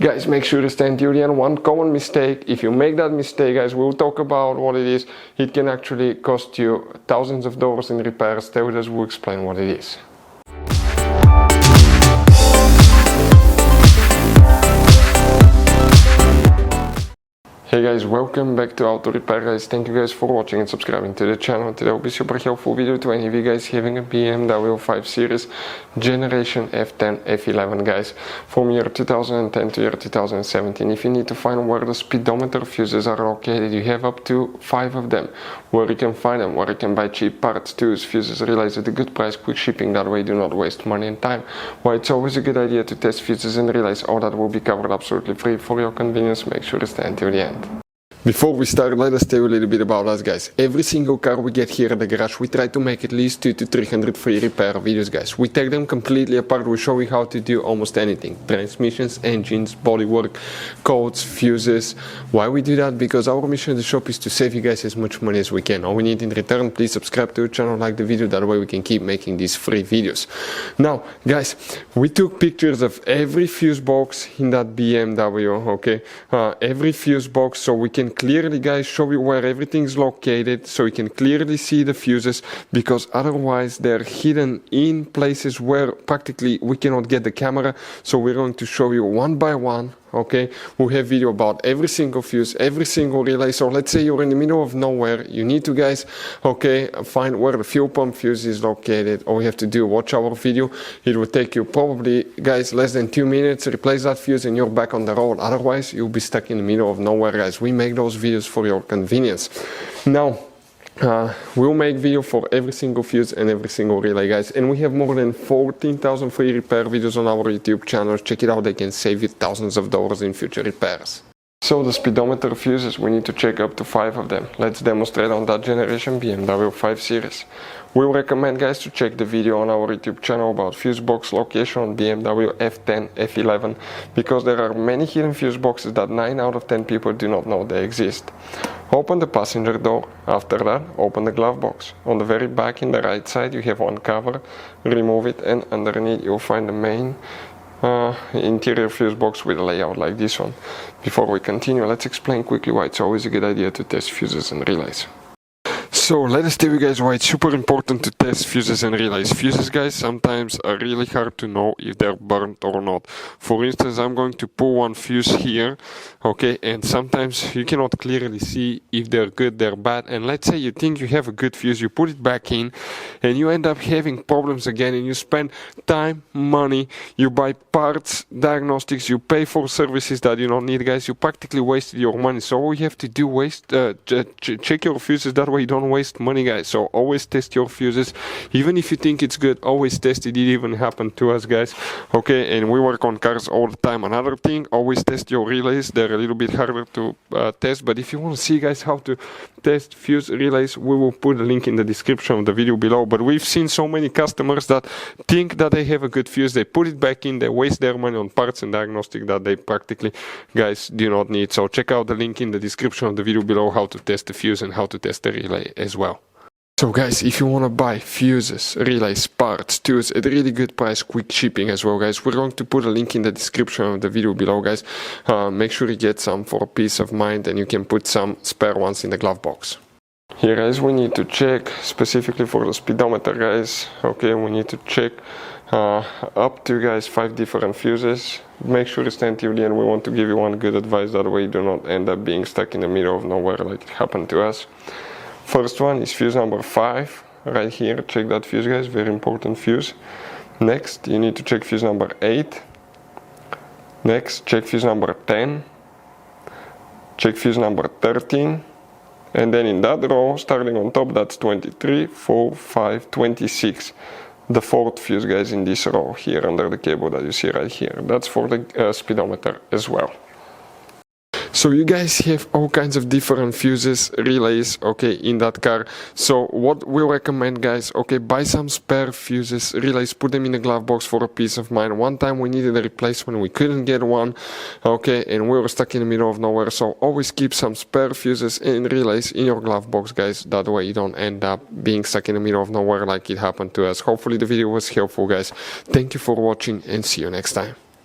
Guys, make sure to stay until the end. One common mistake, if you make that mistake, guys, we'll talk about what it is. It can actually cost you thousands of dollars in repairs. Stay with us, we'll explain what it is. Hey guys, welcome back to Auto Repair guys. Thank you guys for watching and subscribing to the channel. Today will be super helpful video to any of you guys having a BMW 5 Series generation F10 F11 guys from year 2010 to year 2017. If you need to find where the speedometer fuses are located, you have up to 5 of them, where you can find them, where you can buy cheap parts, tools, fuses, relays at a good price, quick shipping, that way you do not waste money and time. Why it's always a good idea to test fuses and relays, all that will be covered absolutely free for your convenience. Make sure to stay until the end. Before we start, let us tell you a little bit about us guys. Every single car we get here at the garage, we try to make at least 200 to 300 free repair videos guys. We take them completely apart, we show you how to do almost anything. Transmissions, engines, bodywork, codes, fuses. Why we do that? Because our mission at the shop is to save you guys as much money as we can. All we need in return, please subscribe to the channel, like the video, that way we can keep making these free videos. Now guys, we took pictures of every fuse box in that BMW, okay? Every fuse box, so we can clearly guys show you where everything's located, so you can clearly see the fuses, because otherwise they're hidden in places where practically we cannot get the camera. So we're going to show you one by one, okay? We'll have video about every single fuse, every single relay. So let's say you're in the middle of nowhere, you need to guys, okay, find where the fuel pump fuse is located. All you have to do, watch our video. It will take you probably guys less than 2 minutes, replace that fuse and you're back on the road. Otherwise you'll be stuck in the middle of nowhere guys. We make those videos for your convenience. Now we'll make video for every single fuse and every single relay guys, and we have more than 14,000 free repair videos on our YouTube channel. Check it out, they can save you thousands of dollars in future repairs. So the speedometer fuses, we need to check up to 5 of them. Let's demonstrate on that generation BMW 5 Series. We recommend guys to check the video on our YouTube channel about fuse box location on BMW F10 F11, because there are many hidden fuse boxes that 9 out of 10 people do not know they exist. Open the passenger door. After that, open the glove box. On the very back in the right side you have one cover. Remove it, and underneath you'll find the main interior fuse box with a layout like this one. Before we continue, let's explain quickly why it's always a good idea to test fuses and relays. So let us tell you guys why it's super important to test fuses and relays. Fuses guys sometimes are really hard to know if they're burnt or not. For instance, I'm going to pull one fuse here, okay, and sometimes you cannot clearly see if they're good, they're bad. And let's say you think you have a good fuse, you put it back in and you end up having problems again, and you spend time, money, you buy parts, diagnostics, you pay for services that you don't need guys. You practically wasted your money. So all you have to do, check your fuses, that way you don't waste money guys. So always test your fuses, even if you think it's good, always test it. It even happened to us guys, okay? And we work on cars all the time. Another thing, always test your relays. They're a little bit harder to test, but if you want to see guys how to test fuse relays, we will put a link in the description of the video below. But we've seen so many customers that think that they have a good fuse, they put it back in, they waste their money on parts and diagnostic that they practically guys do not need. So check out the link in the description of the video below, how to test the fuse and how to test the relay as well. So guys, if you want to buy fuses, relays, parts, tools at a really good price, quick shipping as well guys, we're going to put a link in the description of the video below guys. Make sure you get some for peace of mind, and you can put some spare ones in the glove box. Here guys, we need to check specifically for the speedometer guys, okay, we need to check up to guys 5 different fuses. Make sure to stay until the end. We want to give you one good advice, that way you do not end up being stuck in the middle of nowhere like it happened to us. First one is fuse number 5, right here. Check that fuse guys, very important fuse. Next you need to check fuse number 8. Next check fuse number 10. Check fuse number 13. And then in that row, starting on top, that's 23, 4, 5, 26. The 4th fuse guys in this row here under the cable that you see right here. That's for the speedometer as well. So you guys have all kinds of different fuses, relays, okay, in that car. So what we recommend guys, okay, buy some spare fuses, relays, put them in a glove box for a peace of mind. One time we needed a replacement, we couldn't get one, okay, and we were stuck in the middle of nowhere. So always keep some spare fuses and relays in your glove box guys, that way you don't end up being stuck in the middle of nowhere like it happened to us. Hopefully the video was helpful guys. Thank you for watching and see you next time.